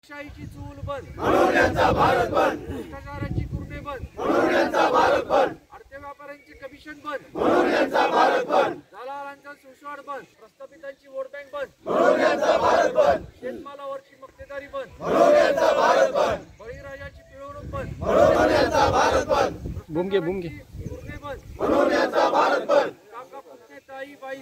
शाहीची चूल बंद म्हणून यांचा भारत बंद, भ्रष्टाचाराची कुरणे बंद म्हणून यांचा भारत बंद, आडत्या व्यापाऱ्यांचे कमिशन बंद म्हणून यांचा भारत बंद, दलालांचा सुसवाड बंद प्रस्थापितांची वोट बँक बंद म्हणून यांचा भारत बंद, शेतमालावरची मक्तेदारी बंद म्हणून यांचा भारत बंद, बळीराजाची पिळवणूक बंद म्हणून यांचा भारत बंद, कुरणे बंद म्हणून यांचा भारत बंद, काका पुतणे ताई बाई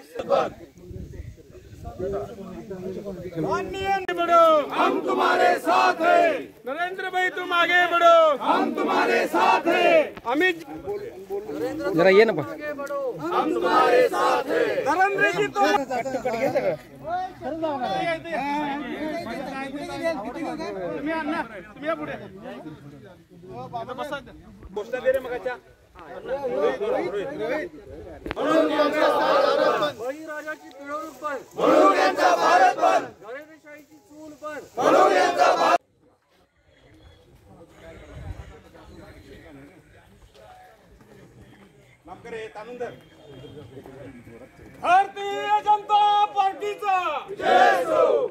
हम तुम्हारे साथ हैं, नरेंद्र भाई तुम आगे बढ़ो, हम तुम्हारे साथ हैं, अमित जरा ये ना आगे बढ़ो हम तुम्हारे साथ हैं, नरेंद्र जी तो तुम्ही अन्ना तुम्ही या पुढे बसा घोषणा दे रे मगाच्या बळीराजाची पिळवणूक बंद म्हणून यांचा भारत बंद, घराणेशाहीची चूल बंद म्हणून यांचा भारत भारतीय जनता पार्टीचा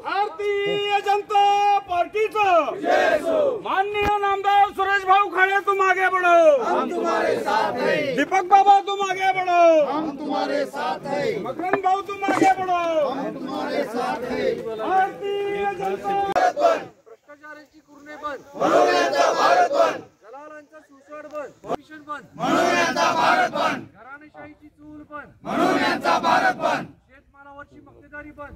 भारतीय जनता पार्टीचा माननीय नामदार सुरेश भाऊ खाड़े तुम आगे बढ़ो, हम तुम्हारे साथ हैं, दीपक बाबा तुम आगे बढ़ो, हम तुम्हारे साथ हैं, मकरंद भाऊ तुम आगे बढ़ो, हम तुम्हारे साथ हैं, भारतीय जनता भारत बंद, भ्रष्टाचाराची कुरणे बंद म्हणून यांचा भारत बंद, दलालांचा सुसवाड बंद कमिशन बंद म्हणून यांचा भारत बंद, घराणेशाहीची चूल बंद म्हणून यांचा भारत बंद, शेतमालावरची मक्तेदारी बंद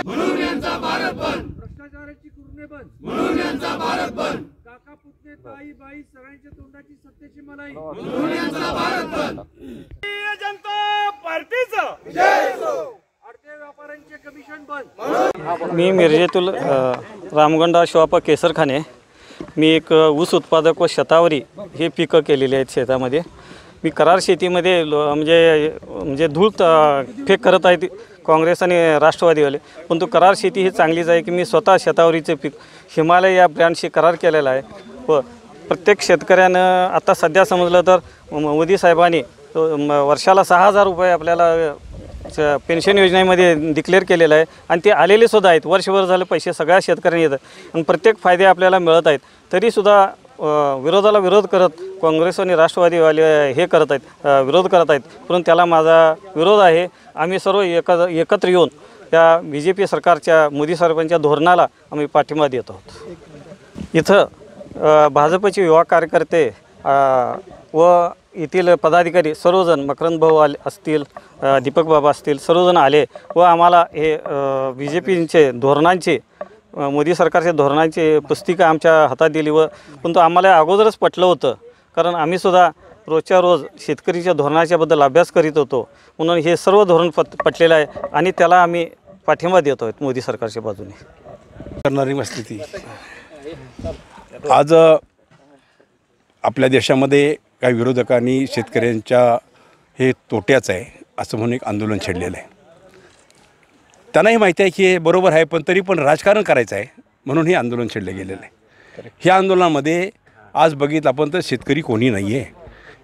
म्हणून यांचा भारत बंद, भ्रष्टाचाराची कुरणे बंद म्हणून यांचा भारत बंद, काका पुतणे ताई बाई सगळ्यांच्या तोंडाची सत्याची मलाई म्हणून यांचा भारत बंद, भारतीय जनता पार्टीचा आडत्या व्यापाऱ्यांचे कमिशन बंद मी मिरजेतील रामगंडा शॉप केसरखाने. मी एक ऊस उत्पादक व शतावरी हे पिकं केलेली आहेत शेतामध्ये. मी करार शेतीमध्ये म्हणजे धूळ फेक करत आहेत काँग्रेस आणि राष्ट्रवादीवाले, पण तो करार शेती ही चांगलीच आहे की मी स्वतः शतावरीचे पीक हिमालय या ब्रँडशी करार केलेला आहे. व प्रत्येक शेतकऱ्यानं आता सध्या समजलं तर मोदी साहेबांनी वर्षाला 6,000 रुपये आपल्याला पेन्शन योजनेमध्ये डिक्लेअर केलेलं आहे आणि ते आलेले सुद्धा आहेत. वर्षभर झाले पैसे सगळ्या शेतकऱ्यांना येतात आणि प्रत्येक फायदे आपल्याला मिळत आहेत. तरीसुद्धा विरोधाला विरोध करत काँग्रेस आणि राष्ट्रवादीवाले हे करत आहेत, विरोध करत आहेत. परंतु त्याला माझा विरोध आहे. आम्ही सर्व एकत्र येऊन त्या BJP सरकारच्या मोदी साहेबांच्या धोरणाला आम्ही पाठिंबा देत आहोत. इथं भाजपचे युवा कार्यकर्ते व येथील पदाधिकारी सर्वजण मकरंद भाऊ असतील, दीपक बाबा असतील, सर्वजण आले व आम्हाला हे BJPचे धोरणांचे मोदी सरकारच्या धोरणांची पुस्तिका आमच्या हातात दिली. व परंतु आम्हाला अगोदरच पटलं होतं, कारण आम्हीसुद्धा रोजच्या रोज शेतकरीच्या धोरणाच्याबद्दल अभ्यास करीत होतो. म्हणून हे सर्व धोरण पटलेलं आहे आणि त्याला आम्ही पाठिंबा देतो आहोत मोदी सरकारच्या बाजूने. करणारी स्थिती आज आपल्या देशामध्ये काही विरोधकांनी शेतकऱ्यांच्या हे तोट्याचं आहे असं म्हणून एक आंदोलन छेडलेलं आहे. त्यांनाही माहिती आहे की हे बरोबर आहे, पण तरी पण राजकारण करायचं आहे म्हणून हे आंदोलन छेडलं गेलेलं आहे. ह्या आंदोलनामध्ये आज बघितलं आपण तर शेतकरी कोणी नाही आहे.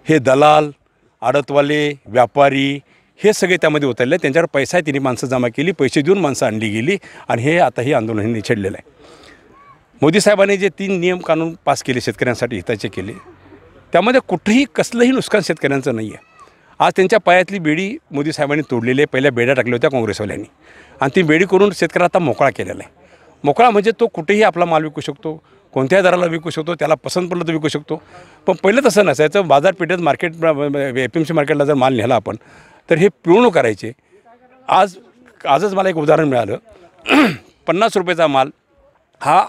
हे दलाल, आडतवाले, व्यापारी हे सगळे त्यामध्ये उतरले. त्यांच्यावर पैसा आहे, तिने माणसं जमा केली, पैसे देऊन माणसं आणली गेली आणि हे आता हे आंदोलन छेडलेलं आहे. मोदी साहेबांनी जे 3 नियम कानून पास केले शेतकऱ्यांसाठी हिताचे केले, त्यामध्ये कुठेही कसलंही नुकसान शेतकऱ्यांचं नाही आहे. आज त्यांच्या पायातली बेडी मोदी साहेबांनी तोडलेली आहे. पहिल्या बेड्या टाकल्या होत्या काँग्रेसवाल्यांनी आणि ती बेडी करून शेतकऱ्याला आता मोकळा केलेला आहे. मोकळा म्हणजे तो कुठेही आपला माल विकू शकतो, कोणत्याही दराला विकू शकतो, त्याला पसंत पडलं तर विकू शकतो. पण पहिलं तसं नसायचं. बाजारपेठेत मार्केट FMC मार्केटला जर माल नेला आपण तर हे पिळवणूक करायचे. आजच मला एक उदाहरण मिळालं. 50 रुपयाचा माल हा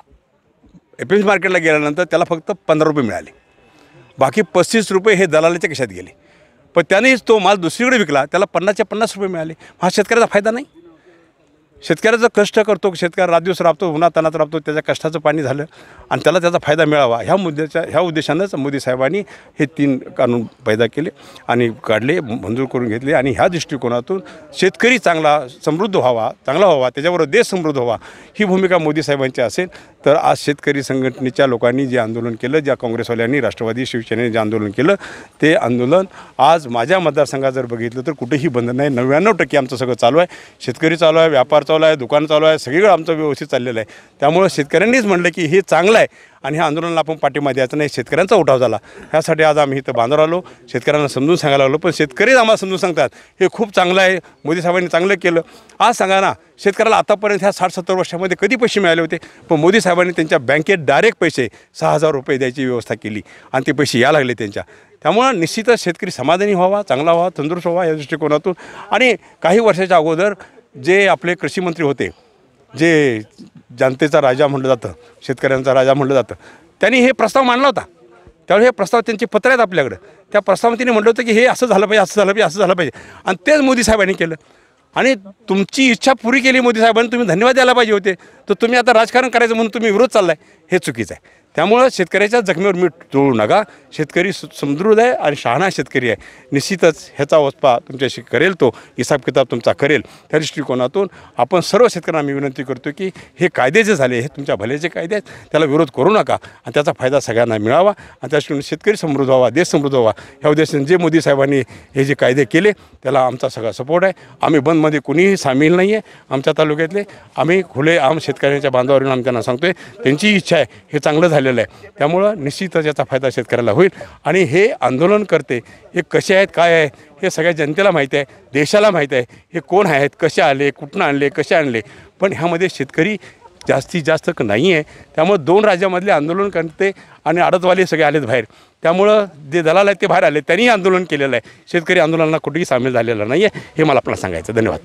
FMC मार्केटला गेल्यानंतर त्याला फक्त 15 रुपये मिळाले. बाकी 35 रुपये हे दलालाच्या खिशात गेले. पण त्यानेच तो माल दुसरीकडे विकला, त्याला 50च्या 50 रुपये मिळाले. हा शेतकऱ्याचा फायदा नाही. शेतकऱ्याचं कष्ट करतो, शेतकरी रातदिवस राबतो, उन्हातानात राबतो, त्याच्या कष्टाचं पाणी झालं आणि त्याला त्याचा फायदा मिळावा ह्या उद्देशानंच मोदी साहेबांनी हे 3 कानून पैदा केले आणि काढले, मंजूर करून घेतले. आणि ह्या दृष्टिकोनातून शेतकरी चांगला समृद्ध व्हावा, चांगला व्हावा, त्याच्याबरोबर देश समृद्ध व्हावा ही भूमिका मोदी साहेबांची असेल. तर आज शेतकरी संघटनेच्या लोकांनी जे आंदोलन केलं, ज्या काँग्रेसवाल्यांनी, राष्ट्रवादी, शिवसेनेने जे आंदोलन केलं, ते आंदोलन आज माझ्या मतदारसंघात जर बघितलं तर कुठेही बंद नाही. 99% आमचं सगळं चालू आहे. शेतकरी चालू आहे, व्यापार चालू आहे, दुकान चालू आहे, सगळीकडे आमचं व्यवस्थित चाललेलं आहे. त्यामुळं शेतकऱ्यांनीच म्हटलं की हे चांगलं आहे आणि ह्या आंदोलनाला आपण पाठिंबा द्यायचा नाही. शेतकऱ्यांचा उठाव झाला, ह्यासाठी आज आम्ही इथं बांधावर आलो, शेतकऱ्यांना समजून सांगायला लागलो. पण शेतकरीच आम्हाला समजून सांगतात हे खूप चांगलं आहे, मोदी साहेबांनी चांगलं केलं. आज सांगा ना, शेतकऱ्याला आतापर्यंत ह्या 60-70 वर्षामध्ये कधी पैसे मिळाले होते? पण मोदी साहेबांनी त्यांच्या बँकेत डायरेक्ट पैसे 6,000 रुपये द्यायची व्यवस्था केली आणि ते पैसे यायला लागले त्यांच्या. त्यामुळं निश्चितच शेतकरी समाधानी व्हावा, चांगला व्हावा, तंदुरुस्त व्हावा या दृष्टिकोनातून. आणि काही वर्षाच्या अगोदर जे आपले कृषीमंत्री होते, जे जनतेचा राजा म्हटलं जातं, शेतकऱ्यांचा राजा म्हटलं जातं, त्यांनी हे प्रस्ताव मांडला होता. त्यावेळी हे प्रस्ताव त्यांचे पत्र आहेत आपल्याकडं. त्या प्रस्तावात त्यांनी म्हटलं होतं की हे असं झालं पाहिजे, असं झालं पाहिजे, असं झालं पाहिजे. आणि तेच मोदी साहेबांनी केलं आणि तुमची इच्छा पुरी केली मोदी साहेबांनी. तुम्ही धन्यवाद द्यायला पाहिजे होते. तर तुम्ही आता राजकारण करायचं म्हणून तुम्ही विरोध चाललाय, हे चुकीचं आहे. त्यामुळं शेतकऱ्याच्या जखमेवर मीठ चोळू नका. शेतकरी समृद्ध आहे आणि शहाणा शेतकरी आहे. निश्चितच ह्याचा वचपा तुमच्याशी करेल, तो हिसाब किताब तुमचा करेल. त्या दृष्टिकोनातून आपण सर्व शेतकऱ्यांना मी विनंती करतो की हे कायदे जे झाले हे तुमच्या भल्याचे कायदे आहेत, त्याला विरोध करू नका आणि त्याचा फायदा सगळ्यांना मिळावा आणि त्या दृष्टीने शेतकरी समृद्ध व्हावा, देश समृद्ध व्हावा. ह्या उद्देशाने जे मोदी साहेबांनी हे जे कायदे केले त्याला आमचा सगळा सपोर्ट आहे. आम्ही बंदमध्ये कुणीही सामील नाही आहे. आमच्या तालुक्यातले आम्ही खुले आम शेतकऱ्यांच्या बांधावरून आम्ही त्यांना सांगतोय त्यांची इच्छा आहे हे चांगलं झालेलं आहे. त्यामुळं निश्चितच याचा फायदा शेतकऱ्याला होईल. आणि हे आंदोलन करते हे कसे आहेत, काय आहे हे सगळ्या जनतेला माहिती आहे, देशाला माहिती आहे हे कोण आहेत, कसे आले, कुठून आणले, कसे आणले. पण ह्यामध्ये शेतकरी जास्तीत जास्त नाही आहे. त्यामुळे 2 राज्यामधले आंदोलन करते आणि आडतवाले सगळे आलेत बाहेर. त्यामुळं जे दलाल आहेत ते बाहेर आले, त्यांनी आंदोलन केलेलं आहे. शेतकरी आंदोलनाला कुठेही सामील झालेला नाही आहे, हे मला आपल्याला सांगायचं. धन्यवाद.